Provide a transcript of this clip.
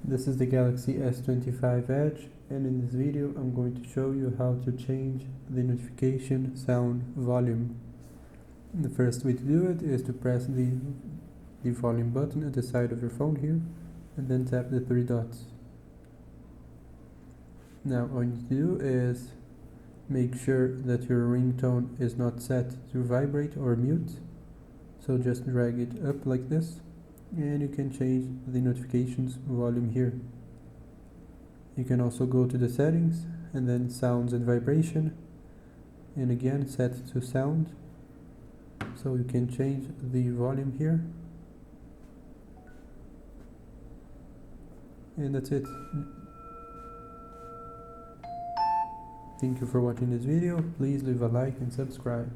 This is the Galaxy S25 Edge, and in this video I'm going to show you how to change the notification sound volume. The first way to do it is to press the volume button at the side of your phone here and then tap the three dots. Now all you need to do is make sure that your ringtone is not set to vibrate or mute, so just drag it up like this and you can change the notifications volume here. You can also go to the settings and then sounds and vibration, and again set to sound, so you can change the volume here, and that's it. Thank you for watching this video. Please leave a like and subscribe.